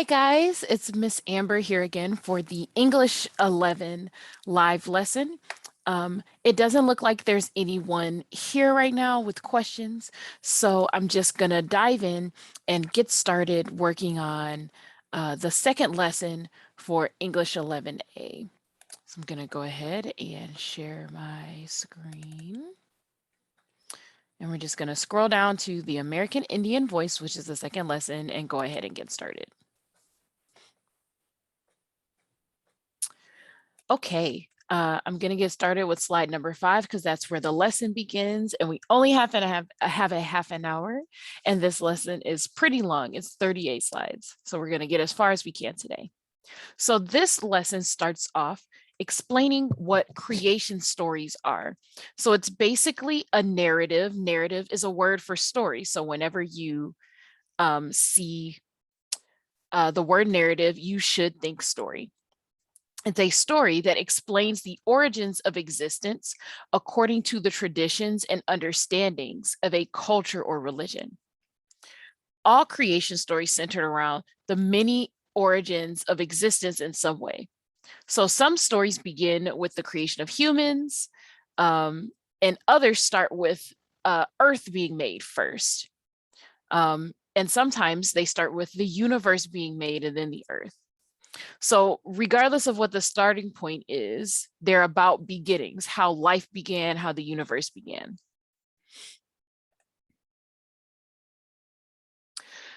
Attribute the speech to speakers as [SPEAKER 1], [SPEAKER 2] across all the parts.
[SPEAKER 1] Hi guys, it's Miss Amber here again for the English 11 live lesson. It doesn't look like there's anyone here right now with questions, so I'm just gonna dive in and get started working on the second lesson for English 11A. So I'm gonna go ahead and share my screen. And we're just gonna scroll down to the American Indian Voice, which is the second lesson, and go ahead and get started. Okay, I'm gonna get started with slide number 5 because that's where the lesson begins, and we only have a half an hour, and this lesson is pretty long. It's 38 slides, so we're gonna get as far as we can today. So this lesson starts off explaining what creation stories are. So it's basically a narrative. Narrative is a word for story. So whenever you see the word narrative, you should think story. It's a story that explains the origins of existence according to the traditions and understandings of a culture or religion. All creation stories centered around the many origins of existence in some way. So some stories begin with the creation of humans, and others start with Earth being made first. And sometimes they start with the universe being made and then the Earth. So regardless of what the starting point is, they're about beginnings, how life began, how the universe began.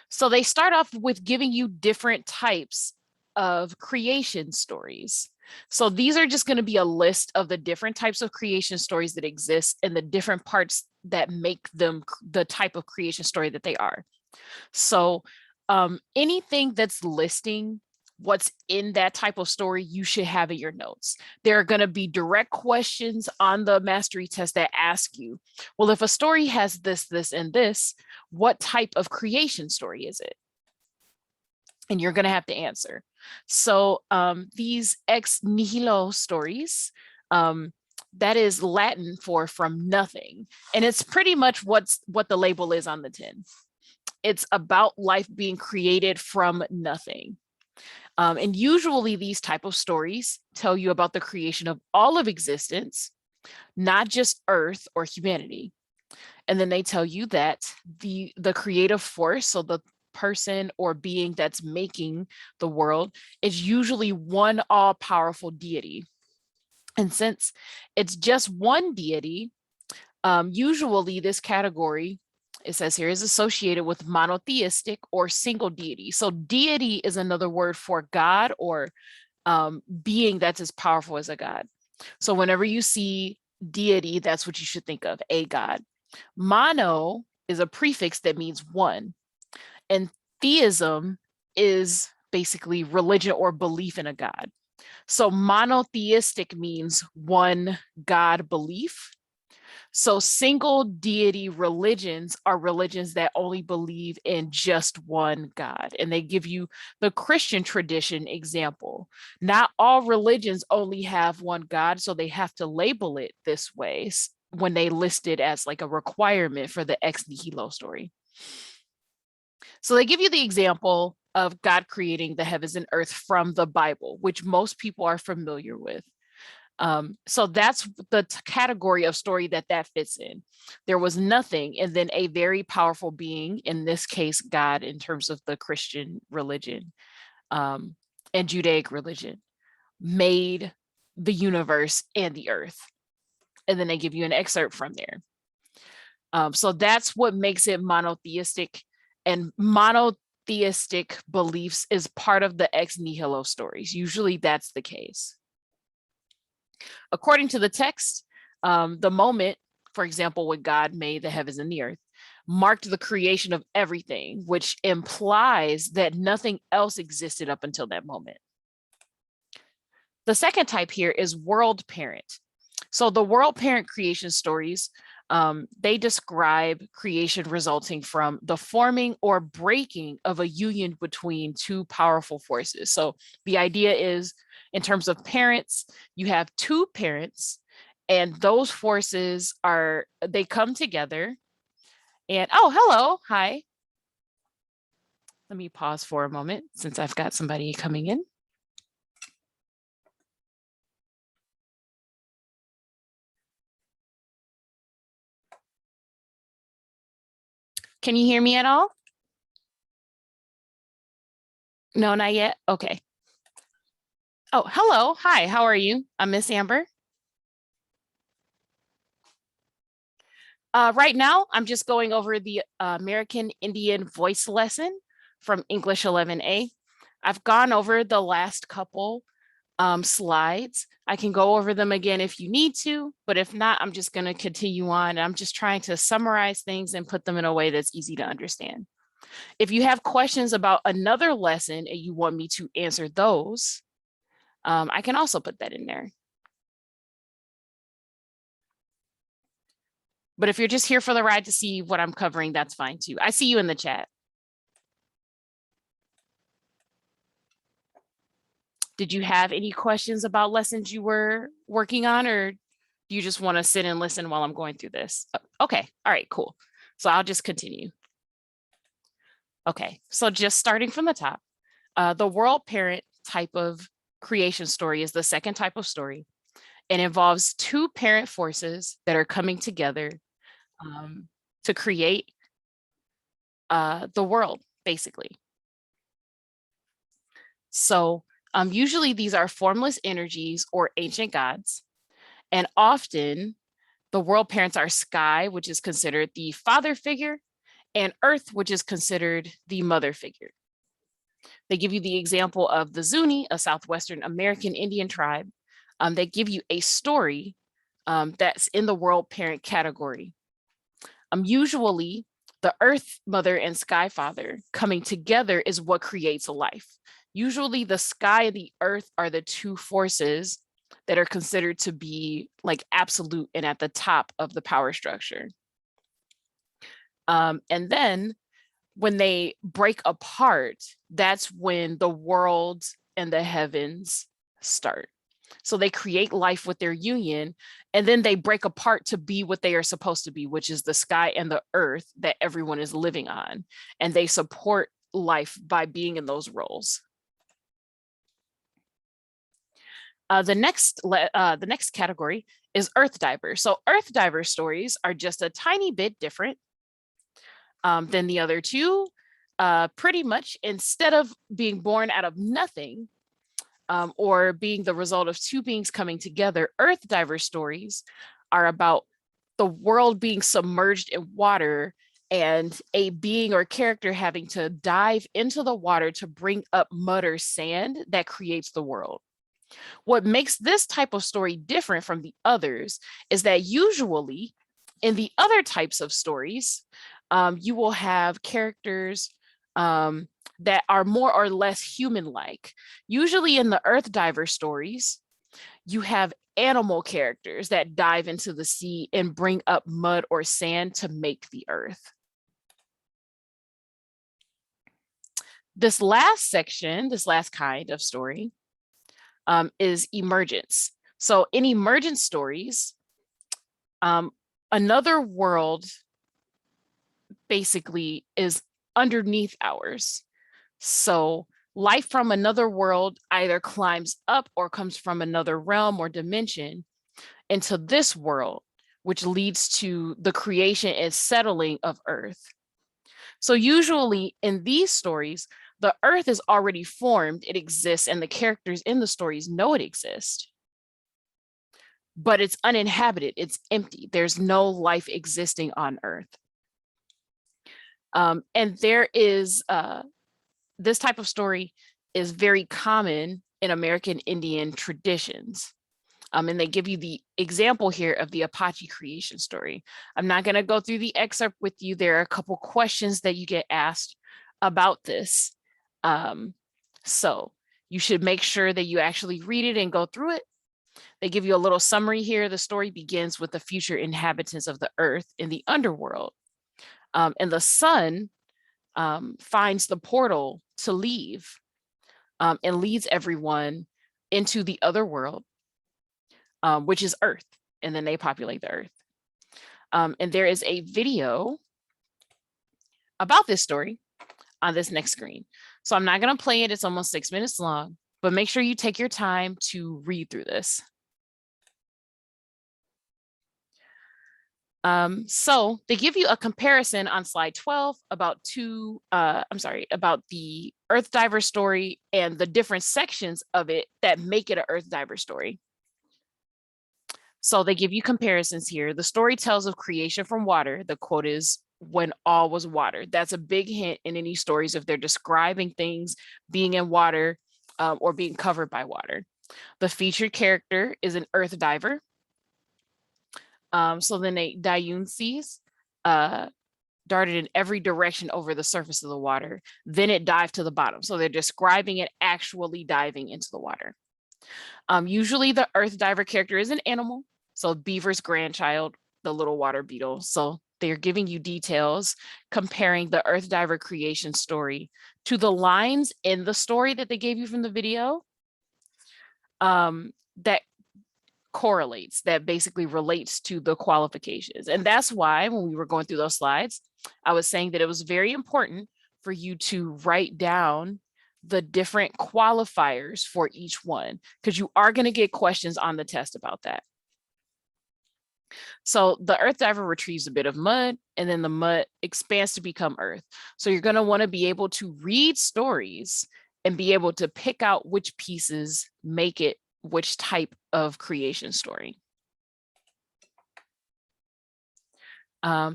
[SPEAKER 1] So they start off with giving you different types of creation stories. So these are just going to be a list of the different types of creation stories that exist and the different parts that make them the type of creation story that they are. So anything that's listing what's in that type of story, you should have in your notes. There are going to be direct questions on the mastery test that ask you, well, if a story has this, this, and this, what type of creation story is it? And you're going to have to answer. So these ex nihilo stories, that is Latin for from nothing. And it's pretty much what the label is on the tin. It's about life being created from nothing. And usually these type of stories tell you about the creation of all of existence, not just Earth or humanity. And then they tell you that the creative force, so the person or being that's making the world, is usually one all-powerful deity. And since it's just one deity, usually this category, it says here, is associated with monotheistic or single deity. So deity is another word for God or being that's as powerful as a God. So whenever you see deity, that's what you should think of, a God. Mono is a prefix that means one. And theism is basically religion or belief in a God. So monotheistic means one God belief. So single deity religions are religions that only believe in just one God. And they give you the Christian tradition example. Not all religions only have one God, so they have to label it this way when they list it as like a requirement for the ex nihilo story. So they give you the example of God creating the heavens and earth from the Bible, which most people are familiar with. So that's the category of story that fits in. There was nothing, and then a very powerful being, in this case, God, in terms of the Christian religion and Judaic religion, made the universe and the earth. And then they give you an excerpt from there. So that's what makes it monotheistic, and monotheistic beliefs is part of the ex nihilo stories. Usually that's the case. According to the text, the moment, for example, when God made the heavens and the earth, marked the creation of everything, which implies that nothing else existed up until that moment. The second type here is world parent. So the world parent creation stories, they describe creation resulting from the forming or breaking of a union between two powerful forces. So the idea is, in terms of parents, you have two parents, and those forces they come together. And oh, hello, hi. Let me pause for a moment since I've got somebody coming in. Can you hear me at all? No, not yet. Okay. Oh, hello. Hi, how are you? I'm Miss Amber. Right now, I'm just going over the American Indian voice lesson from English 11A. I've gone over the last couple slides. I can go over them again if you need to, but if not, I'm just going to continue on. I'm just trying to summarize things and put them in a way that's easy to understand. If you have questions about another lesson and you want me to answer those, I can also put that in there. But if you're just here for the ride to see what I'm covering, that's fine too. I see you in the chat. Did you have any questions about lessons you were working on, or do you just want to sit and listen while I'm going through this? Okay, all right, cool. So I'll just continue. Okay, so just starting from the top, the world parent type of creation story is the second type of story. It involves two parent forces that are coming together to create the world, basically. So usually these are formless energies or ancient gods. And often the world parents are sky, which is considered the father figure, and earth, which is considered the mother figure. They give you the example of the Zuni, a Southwestern American Indian tribe. They give you a story that's in the world parent category. Usually the earth mother and sky father coming together is what creates a life. Usually the sky and the earth are the two forces that are considered to be like absolute and at the top of the power structure. And then when they break apart, that's when the world and the heavens start. So they create life with their union, and then they break apart to be what they are supposed to be, which is the sky and the earth that everyone is living on. And they support life by being in those roles. The next category is earth diver. So earth diver stories are just a tiny bit different than the other two. Pretty much instead of being born out of nothing, or being the result of two beings coming together, earth diver stories are about the world being submerged in water and a being or character having to dive into the water to bring up mud or sand that creates the world. What makes this type of story different from the others is that usually in the other types of stories, you will have characters that are more or less human-like. Usually in the earth diver stories, you have animal characters that dive into the sea and bring up mud or sand to make the earth. This last section, this last kind of story, is emergence. So in emergent stories, another world basically is underneath ours. So life from another world either climbs up or comes from another realm or dimension into this world, which leads to the creation and settling of Earth. So usually in these stories, the Earth is already formed, it exists, and the characters in the stories know it exists. But it's uninhabited, it's empty. There's no life existing on Earth. And there is this type of story is very common in American Indian traditions. And they give you the example here of the Apache creation story. I'm not going to go through the excerpt with you. There are a couple questions that you get asked about this. So you should make sure that you actually read it and go through it. They give you a little summary here. The story begins with the future inhabitants of the earth in the underworld. And the sun finds the portal to leave and leads everyone into the other world, which is Earth. And then they populate the Earth. And there is a video about this story on this next screen. So I'm not going to play it. It's almost 6 minutes long, but make sure you take your time to read through this. So they give you a comparison on slide 12 about about the Earth Diver story and the different sections of it that make it an Earth Diver story. So they give you comparisons here. The story tells of creation from water. The quote is, "when all was water." That's a big hint in any stories if they're describing things being in water or being covered by water. The featured character is an Earth Diver. So then Dionysus darted in every direction over the surface of the water. Then it dived to the bottom. So they're describing it actually diving into the water. Usually the Earth Diver character is an animal. So Beaver's grandchild, the little water beetle. So they're giving you details comparing the Earth Diver creation story to the lines in the story that they gave you from the video that correlates, that basically relates to the qualifications. And that's why when we were going through those slides, I was saying that it was very important for you to write down the different qualifiers for each one, because you are going to get questions on the test about that. So the Earth Diver retrieves a bit of mud, and then the mud expands to become earth. So you're going to want to be able to read stories and be able to pick out which pieces make it which type of creation story.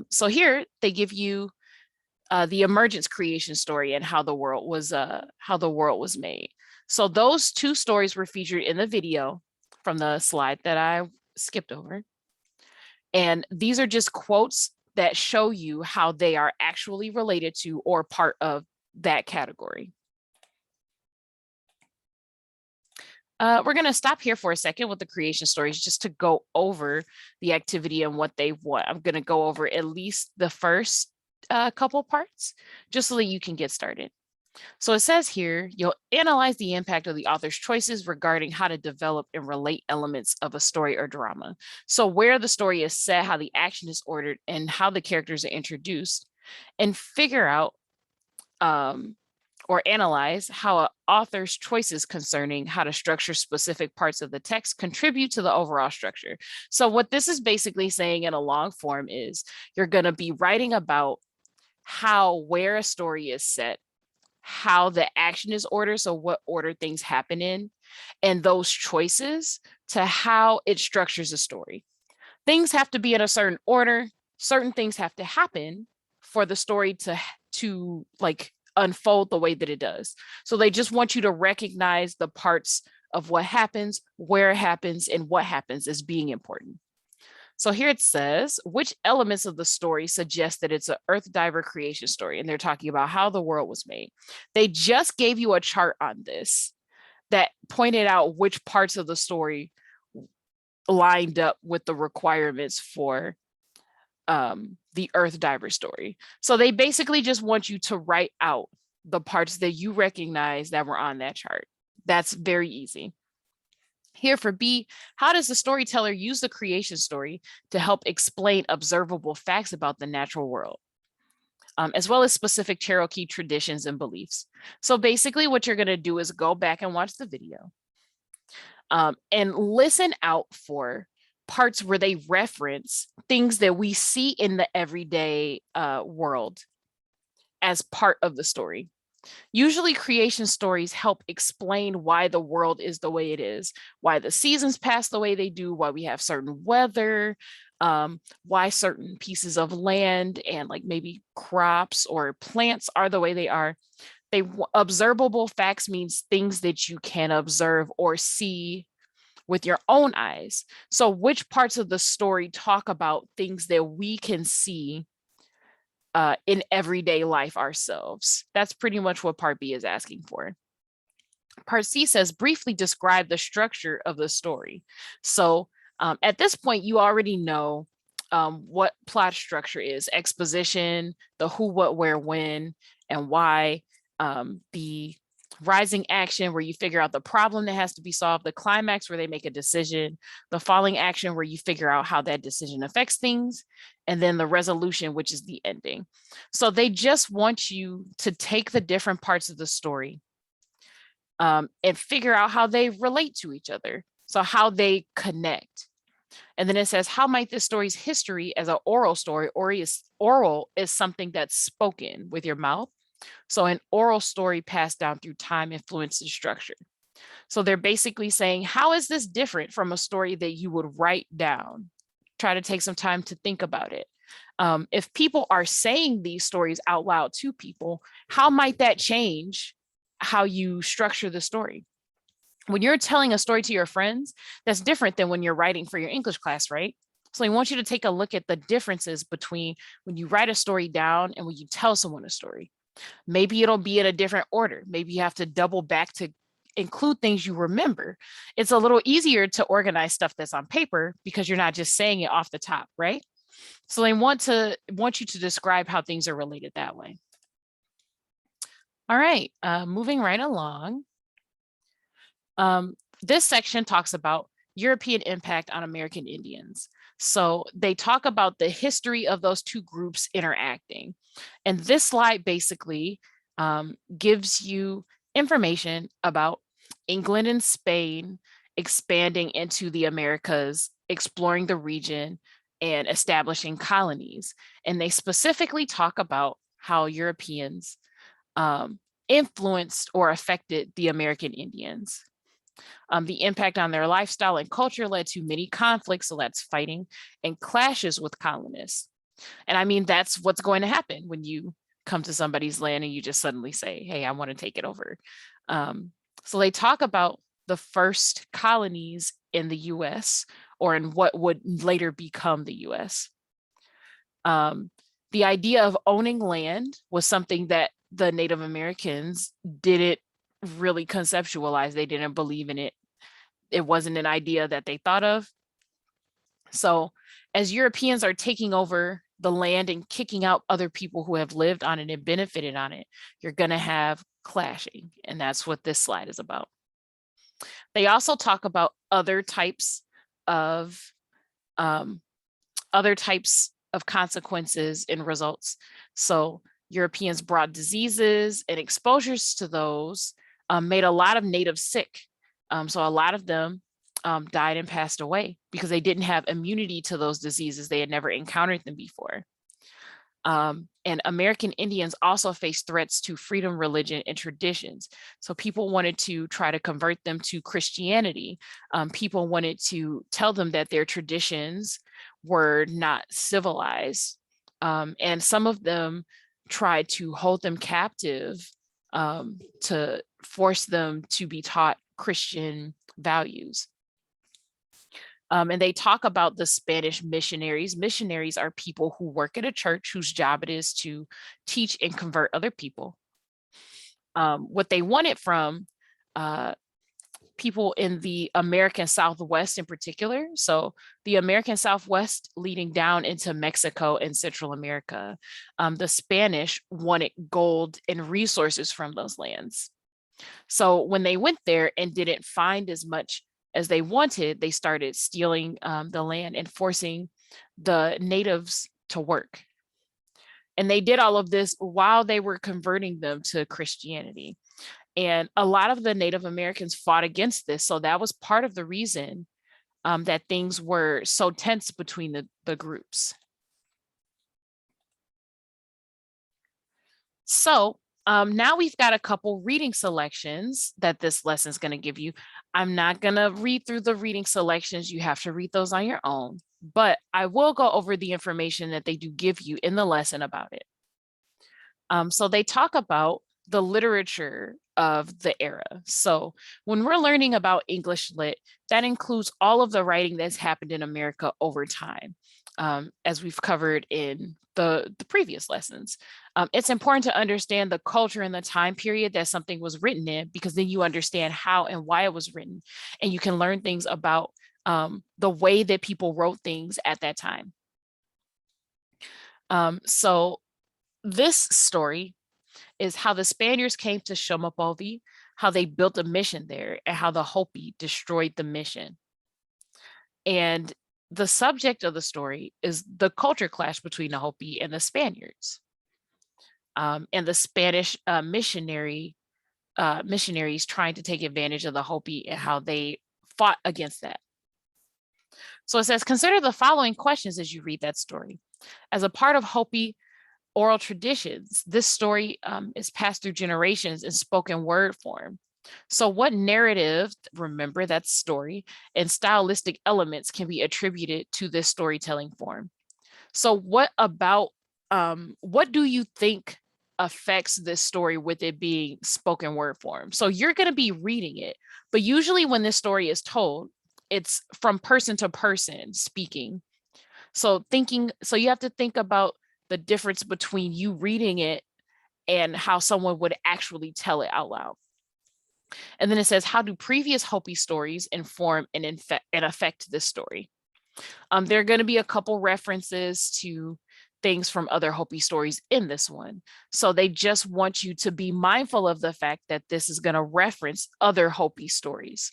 [SPEAKER 1] So here they give you the emergence creation story and how the world was made. So those two stories were featured in the video from the slide that I skipped over. And these are just quotes that show you how they are actually related to or part of that category. We're going to stop here for a second with the creation stories just to go over the activity and what they want. I'm going to go over at least the first couple parts just so that you can get started. So it says here, you'll analyze the impact of the author's choices regarding how to develop and relate elements of a story or drama. So where the story is set, how the action is ordered, and how the characters are introduced, and figure out or analyze how an author's choices concerning how to structure specific parts of the text contribute to the overall structure. So what this is basically saying in a long form is you're going to be writing about where a story is set, how the action is ordered, so what order things happen in, and those choices to how it structures a story. Things have to be in a certain order, certain things have to happen for the story to like unfold the way that it does. So they just want you to recognize the parts of what happens, where it happens, and what happens as being important. So here it says, which elements of the story suggest that it's an Earth Diver creation story? And they're talking about how the world was made. They just gave you a chart on this that pointed out which parts of the story lined up with the requirements for the Earth Diver story. So they basically just want you to write out the parts that you recognize that were on that chart. That's very easy. Here for B, how does the storyteller use the creation story to help explain observable facts about the natural world, as well as specific Cherokee traditions and beliefs? So basically what you're going to do is go back and watch the video and listen out for parts where they reference things that we see in the everyday world as part of the story. Usually creation stories help explain why the world is the way it is, why the seasons pass the way they do, why we have certain weather, why certain pieces of land and like maybe crops or plants are the way they are. Observable facts means things that you can observe or see with your own eyes. So which parts of the story talk about things that we can see in everyday life ourselves? That's pretty much what part B is asking for. Part C says, briefly describe the structure of the story. So at this point, you already know what plot structure is: exposition, the who, what, where, when, and why, the rising action where you figure out the problem that has to be solved, the climax where they make a decision, the falling action where you figure out how that decision affects things, and then the resolution, which is the ending. So they just want you to take the different parts of the story and figure out how they relate to each other. So how they connect. And then it says, how might this story's history as an oral story, or oral is something that's spoken with your mouth. So an oral story passed down through time influences structure. So they're basically saying, how is this different from a story that you would write down? Try to take some time to think about it. If people are saying these stories out loud to people, how might that change how you structure the story? When you're telling a story to your friends, that's different than when you're writing for your English class, right? So I want you to take a look at the differences between when you write a story down and when you tell someone a story. Maybe it'll be in a different order. Maybe you have to double back to include things you remember. It's a little easier to organize stuff that's on paper because you're not just saying it off the top, right? So they want you to describe how things are related that way. All right, moving right along. This section talks about European impact on American Indians. So they talk about the history of those two groups interacting. And this slide basically gives you information about England and Spain expanding into the Americas, exploring the region, and establishing colonies. And they specifically talk about how Europeans influenced or affected the American Indians. The impact on their lifestyle and culture led to many conflicts, so that's fighting, and clashes with colonists. And I mean, that's what's going to happen when you come to somebody's land and you just suddenly say, hey, I want to take it over. So they talk about the first colonies in the US, or in what would later become the US. The idea of owning land was something that the Native Americans didn't really conceptualize. They didn't believe in it. It wasn't an idea that they thought of. So as Europeans are taking over the land and kicking out other people who have lived on it and benefited on it, you're going to have clashing. And that's what this slide is about. They also talk about other types of consequences and results. So Europeans brought diseases, and exposures to those made a lot of natives sick. So a lot of them died and passed away because they didn't have immunity to those diseases. They had never encountered them before. And American Indians also faced threats to freedom, religion, and traditions. So people wanted to try to convert them to Christianity. People wanted to tell them that their traditions were not civilized. And some of them tried to hold them captive to force them to be taught Christian values. And they talk about the Spanish missionaries. Missionaries are people who work at a church whose job it is to teach and convert other people. What they wanted from people in the American Southwest in particular. So the American Southwest leading down into Mexico and Central America, the Spanish wanted gold and resources from those lands. So when they went there and didn't find as much as they wanted, they started stealing the land and forcing the natives to work. And they did all of this while they were converting them to Christianity. And a lot of the Native Americans fought against this. So that was part of the reason that things were so tense between the groups. So now we've got a couple reading selections that this lesson is going to give you. I'm not going to read through the reading selections. You have to read those on your own, but I will go over the information that they do give you in the lesson about it. So they talk about the literature of the era. So when we're learning about English Lit, that includes all of the writing that's happened in America over time, as we've covered in the previous lessons. It's important to understand the culture and the time period that something was written in, because then you understand how and why it was written, and you can learn things about the way that people wrote things at that time. So this story is how the Spaniards came to Shomopovi, how they built a mission there, and how the Hopi destroyed the mission. And the subject of the story is the culture clash between the Hopi and the Spaniards. And the Spanish missionaries trying to take advantage of the Hopi and how they fought against that. So it says, consider the following questions as you read that story. As a part of Hopi oral traditions, this story is passed through generations in spoken word form. So what narrative, remember that story, and stylistic elements can be attributed to this storytelling form? So what do you think affects this story with it being spoken word form? So you're going to be reading it, but usually when this story is told, it's from person to person speaking. So you have to think about the difference between you reading it and how someone would actually tell it out loud. And then it says, how do previous Hopi stories inform and affect this story? There are going to be a couple references to things from other Hopi stories in this one. So they just want you to be mindful of the fact that this is going to reference other Hopi stories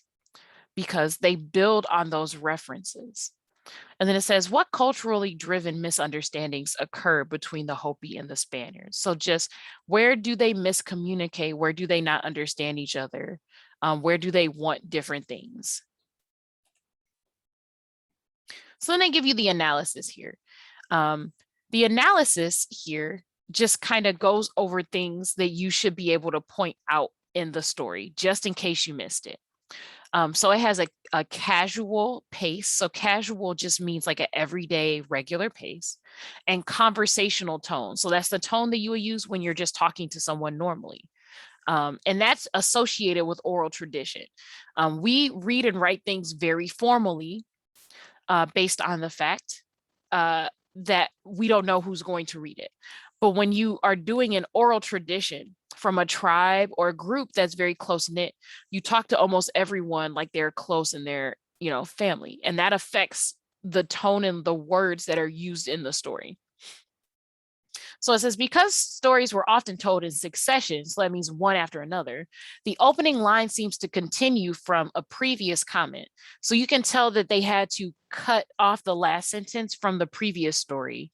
[SPEAKER 1] because they build on those references. And then it says, what culturally driven misunderstandings occur between the Hopi and the Spaniards? So just where do they miscommunicate? Where do they not understand each other? Where do they want different things? So then they give you the analysis here. The analysis here just kind of goes over things that you should be able to point out in the story, just in case you missed it. So it has a casual pace. So casual just means like an everyday regular pace, and conversational tone. So that's the tone that you would use when you're just talking to someone normally. And that's associated with oral tradition. We read and write things very formally based on the fact that we don't know who's going to read it. But when you are doing an oral tradition from a tribe or a group that's very close knit, you talk to almost everyone like they're close in their, family. And that affects the tone and the words that are used in the story. So it says, because stories were often told in succession, so that means one after another, the opening line seems to continue from a previous comment. So you can tell that they had to cut off the last sentence from the previous story.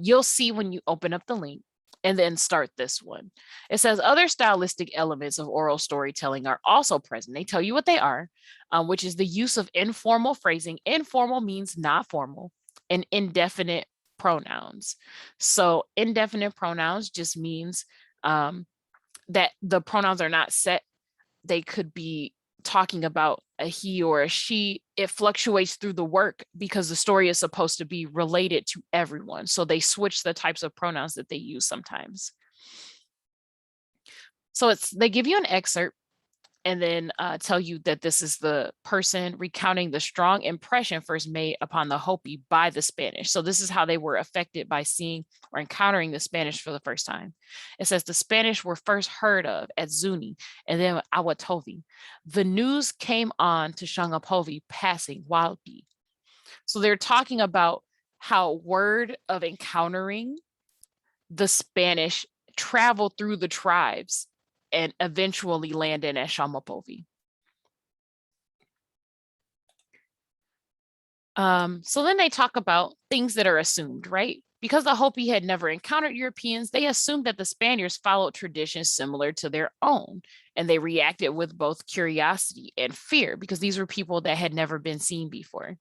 [SPEAKER 1] You'll see when you open up the link and then start this one. It says other stylistic elements of oral storytelling are also present. They tell you what they are, which is the use of informal phrasing. Informal means not formal, and indefinite pronouns. So indefinite pronouns just means that the pronouns are not set. They could be talking about a he or a she. It fluctuates through the work because the story is supposed to be related to everyone. So they switch the types of pronouns that they use sometimes. So they give you an excerpt and then tell you that this is the person recounting the strong impression first made upon the Hopi by the Spanish. So this is how they were affected by seeing or encountering the Spanish for the first time. It says the Spanish were first heard of at Zuni and then Awatovi. The news came on to Shangapovi passing Walpi. So they're talking about how word of encountering the Spanish traveled through the tribes and eventually land in at Shamapovi. So then they talk about things that are assumed, right? Because the Hopi had never encountered Europeans, they assumed that the Spaniards followed traditions similar to their own, and they reacted with both curiosity and fear because these were people that had never been seen before.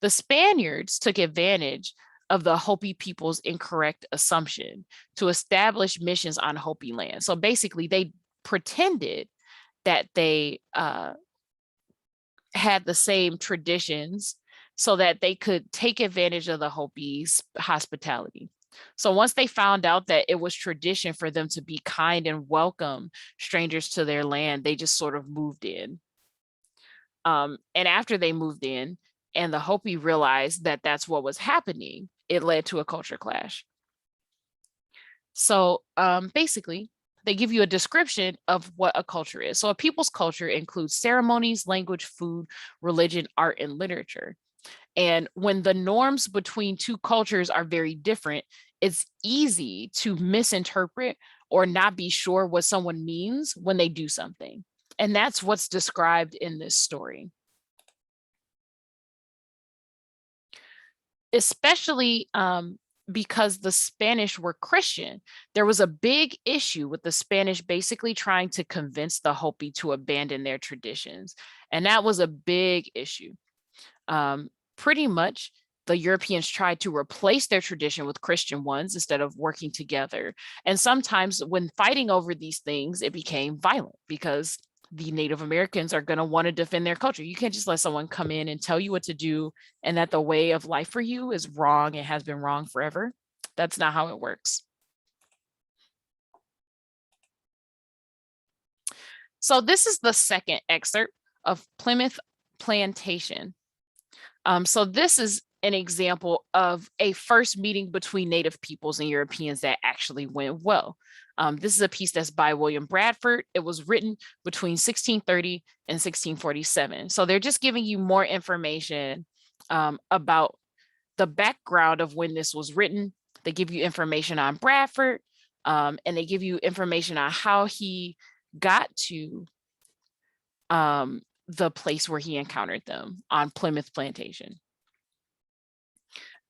[SPEAKER 1] The Spaniards took advantage of the Hopi people's incorrect assumption to establish missions on Hopi land. So basically, they pretended that they had the same traditions so that they could take advantage of the Hopi's hospitality. So once they found out that it was tradition for them to be kind and welcome strangers to their land, they just sort of moved in. And after they moved in, and the Hopi realized that that's what was happening, it led to a culture clash. So basically, they give you a description of what a culture is. So a people's culture includes ceremonies, language, food, religion, art, and literature. And when the norms between two cultures are very different, it's easy to misinterpret or not be sure what someone means when they do something. And that's what's described in this story. Especially because the Spanish were Christian, there was a big issue with the Spanish basically trying to convince the Hopi to abandon their traditions. And that was a big issue. Pretty much, the Europeans tried to replace their tradition with Christian ones instead of working together. And sometimes when fighting over these things, it became violent because the Native Americans are going to want to defend their culture. You can't just let someone come in and tell you what to do and that the way of life for you is wrong and has been wrong forever. That's not how it works. So this is the second excerpt of Plymouth Plantation. So this is an example of a first meeting between Native peoples and Europeans that actually went well. This is a piece that's by William Bradford. It was written between 1630 and 1647. So they're just giving you more information about the background of when this was written. They give you information on Bradford, and they give you information on how he got to the place where he encountered them on Plymouth Plantation.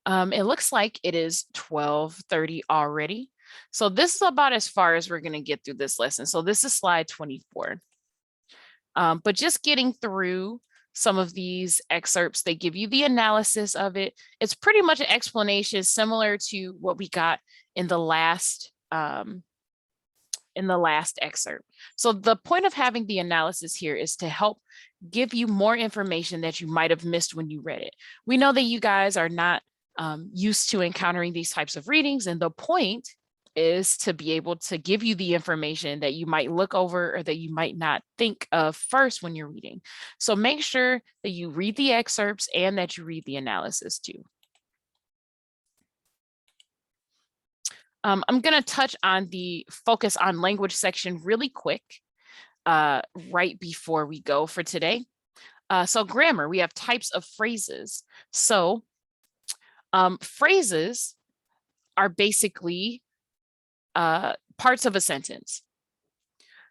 [SPEAKER 1] It looks like it is 12:30 already. So this is about as far as we're going to get through this lesson. So this is slide 24. But just getting through some of these excerpts, they give you the analysis of it. It's pretty much an explanation similar to what we got in the last excerpt. So the point of having the analysis here is to help give you more information that you might have missed when you read it. We know that you guys are not used to encountering these types of readings, and the point is to be able to give you the information that you might look over or that you might not think of first when you're reading. So make sure that you read the excerpts and that you read the analysis too. I'm going to touch on the focus on language section really quick right before we go for today. So grammar, we have types of phrases. So phrases are basically parts of a sentence.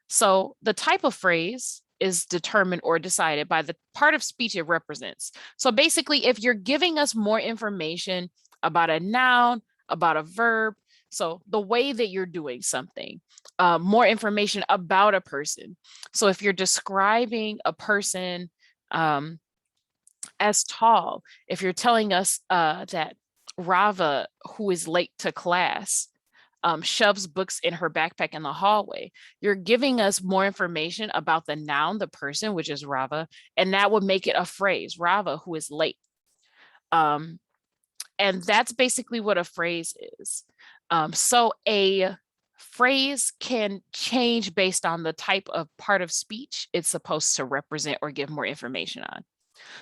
[SPEAKER 1] So the type of phrase is determined or decided by the part of speech it represents. So basically, if you're giving us more information about a noun, about a verb, so the way that you're doing something, more information about a person. So if you're describing a person as tall, if you're telling us that Rava, who is late to class, shoves books in her backpack in the hallway, you're giving us more information about the noun, the person, which is Rava, and that would make it a phrase, Rava, who is late. And that's basically what a phrase is. So a phrase can change based on the type of part of speech it's supposed to represent or give more information on.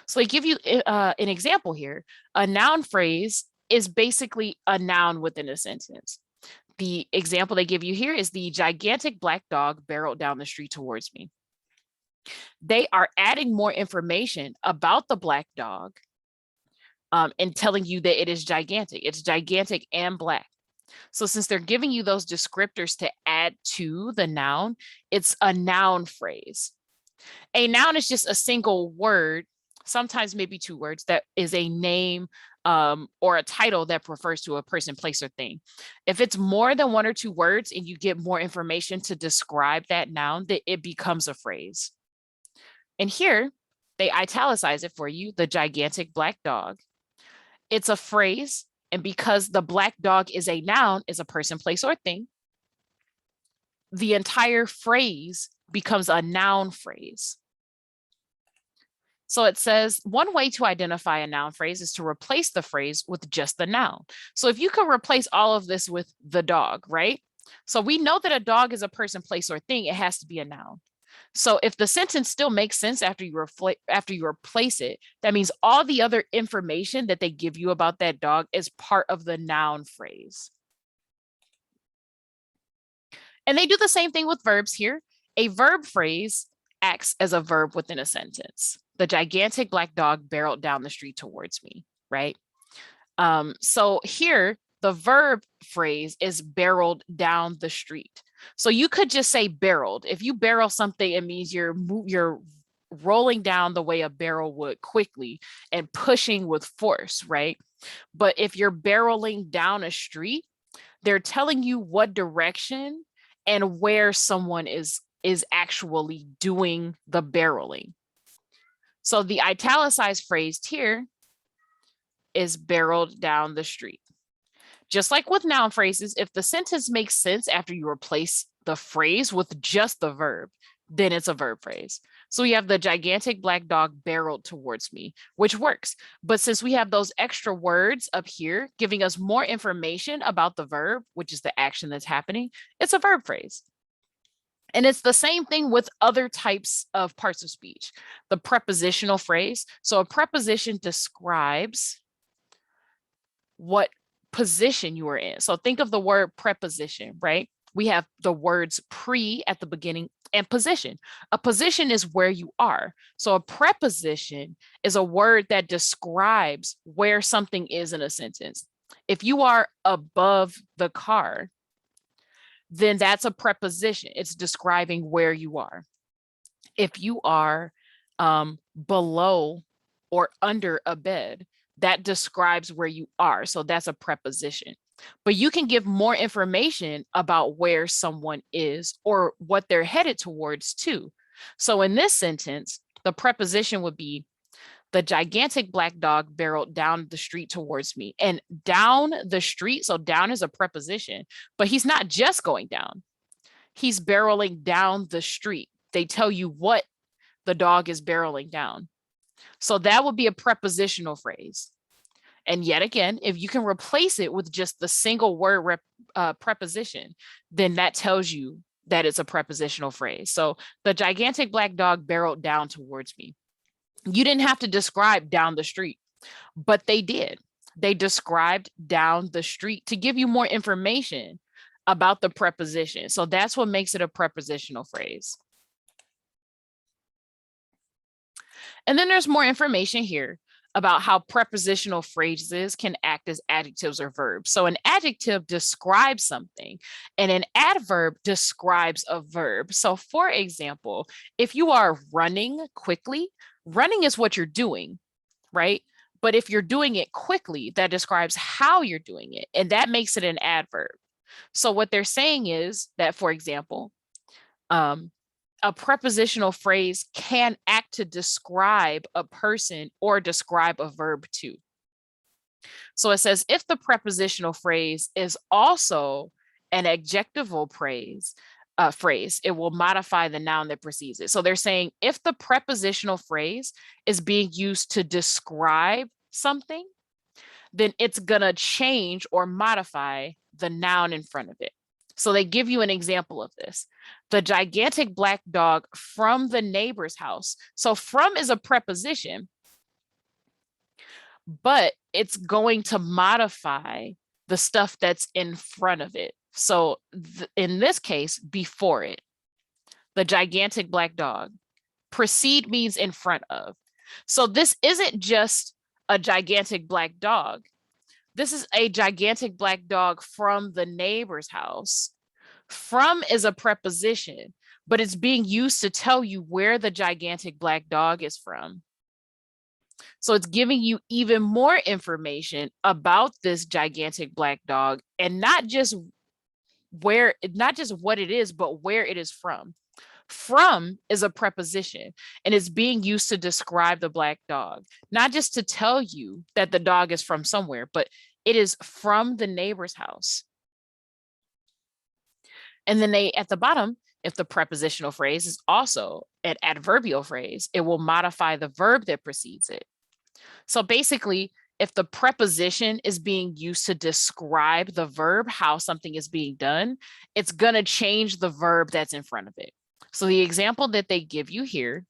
[SPEAKER 1] So I give you an example here. A noun phrase is basically a noun within a sentence. The example they give you here is the gigantic black dog barreled down the street towards me. They are adding more information about the black dog and telling you that it is gigantic. It's gigantic and black. So since they're giving you those descriptors to add to the noun, it's a noun phrase. A noun is just a single word, sometimes maybe two words, that is a name or a title that refers to a person, place, or thing. If it's more than one or two words and you get more information to describe that noun, that it becomes a phrase. And here, they italicize it for you, the gigantic black dog. It's a phrase, and because the black dog is a noun, is a person, place, or thing, the entire phrase becomes a noun phrase. So it says one way to identify a noun phrase is to replace the phrase with just the noun. So if you could replace all of this with the dog, right? So we know that a dog is a person, place, or thing. It has to be a noun. So if the sentence still makes sense after you replace it, that means all the other information that they give you about that dog is part of the noun phrase. And they do the same thing with verbs here. A verb phrase acts as a verb within a sentence. The gigantic black dog barreled down the street towards me, right? So here, the verb phrase is barreled down the street. So you could just say barreled. If you barrel something, it means you're rolling down the way a barrel would quickly and pushing with force, right? But if you're barreling down a street, they're telling you what direction and where someone is actually doing the barreling. So the italicized phrase here is barreled down the street. Just like with noun phrases, if the sentence makes sense after you replace the phrase with just the verb, then it's a verb phrase. So we have the gigantic black dog barreled towards me, which works. But since we have those extra words up here giving us more information about the verb, which is the action that's happening, it's a verb phrase. And it's the same thing with other types of parts of speech. The prepositional phrase. So a preposition describes what position you are in. So think of the word preposition, right? We have the words pre at the beginning and position. A position is where you are. So a preposition is a word that describes where something is in a sentence. If you are above the car, then that's a preposition. It's describing where you are. If you are below or under a bed, that describes where you are. So that's a preposition. But you can give more information about where someone is or what they're headed towards too. So in this sentence, the preposition would be the gigantic black dog barreled down the street towards me. And down the street, so down is a preposition, but he's not just going down. He's barreling down the street. They tell you what the dog is barreling down. So that would be a prepositional phrase. And yet again, if you can replace it with just the single word preposition, then that tells you that it's a prepositional phrase. So the gigantic black dog barreled down towards me. You didn't have to describe down the street, but they did. They described down the street to give you more information about the preposition. So that's what makes it a prepositional phrase. And then there's more information here about how prepositional phrases can act as adjectives or verbs. So an adjective describes something and an adverb describes a verb. So for example, if you are running quickly, running is what you're doing, right? But if you're doing it quickly, that describes how you're doing it, and that makes it an adverb. So what they're saying is that, for example, a prepositional phrase can act to describe a person or describe a verb too. So it says if the prepositional phrase is also an adjectival phrase, it will modify the noun that precedes it. So they're saying if the prepositional phrase is being used to describe something, then it's gonna change or modify the noun in front of it. So they give you an example of this. The gigantic black dog from the neighbor's house. So from is a preposition, but it's going to modify the stuff that's in front of it. So in this case, before it, the gigantic black dog. Precede means in front of. So this isn't just a gigantic black dog. This is a gigantic black dog from the neighbor's house. From is a preposition, but it's being used to tell you where the gigantic black dog is from. So it's giving you even more information about this gigantic black dog, and not just what it is, but where it is from. From is a preposition and it's being used to describe the black dog, not just to tell you that the dog is from somewhere, but it is from the neighbor's house. And then at the bottom, if the prepositional phrase is also an adverbial phrase, it will modify the verb that precedes it. So basically, if the preposition is being used to describe the verb, how something is being done, it's going to change the verb that's in front of it. So the example that they give you here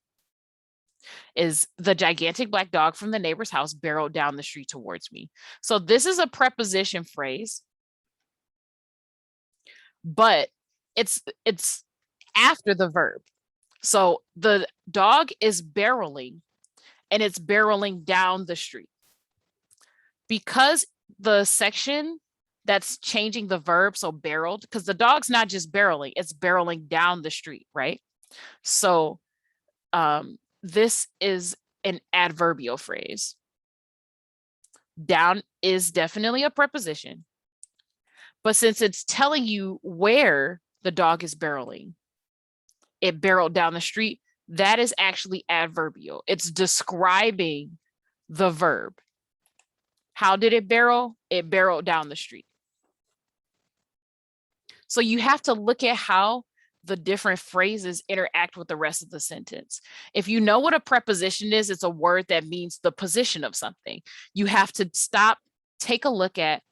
[SPEAKER 1] is the gigantic black dog from the neighbor's house barreled down the street towards me. So this is a preposition phrase, but it's after the verb. So the dog is barreling and it's barreling down the street. Because the section that's changing the verb. So barreled, because the dog's not just barreling, it's barreling down the street, right? So this is an adverbial phrase. Down is definitely a preposition. But since it's telling you where the dog is barreling, it barreled down the street, that is actually adverbial. It's describing the verb. How did it barrel? It barreled down the street. So you have to look at how the different phrases interact with the rest of the sentence. If you know what a preposition is, it's a word that means the position of something. You have to stop, take a look at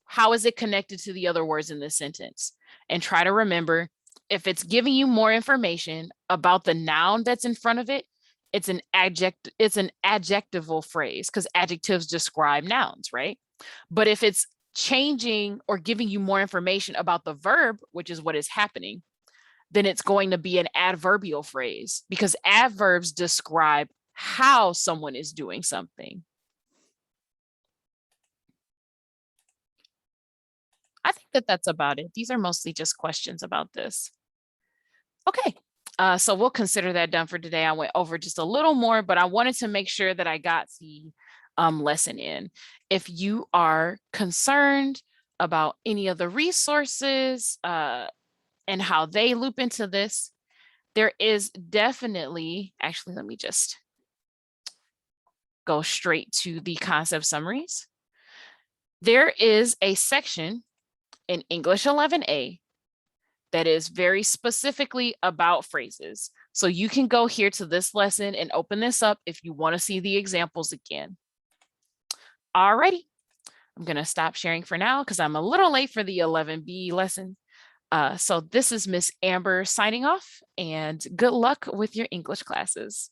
[SPEAKER 1] how is it connected to the other words in this sentence, and try to remember if it's giving you more information about the noun that's in front of it, it's an adjectival phrase because adjectives describe nouns, right? But if it's changing or giving you more information about the verb, which is what is happening, then it's going to be an adverbial phrase because adverbs describe how someone is doing something. I think that that's about it. These are mostly just questions about this. Okay, so we'll consider that done for today. I went over just a little more, but I wanted to make sure that I got the lesson in. If you are concerned about any of the resources and how they loop into this, there is definitely, actually, let me just go straight to the concept summaries. There is a section in English 11A that is very specifically about phrases. So you can go here to this lesson and open this up if you want to see the examples again. Alrighty, I'm going to stop sharing for now because I'm a little late for the 11B lesson. So this is Miss Amber signing off, and good luck with your English classes.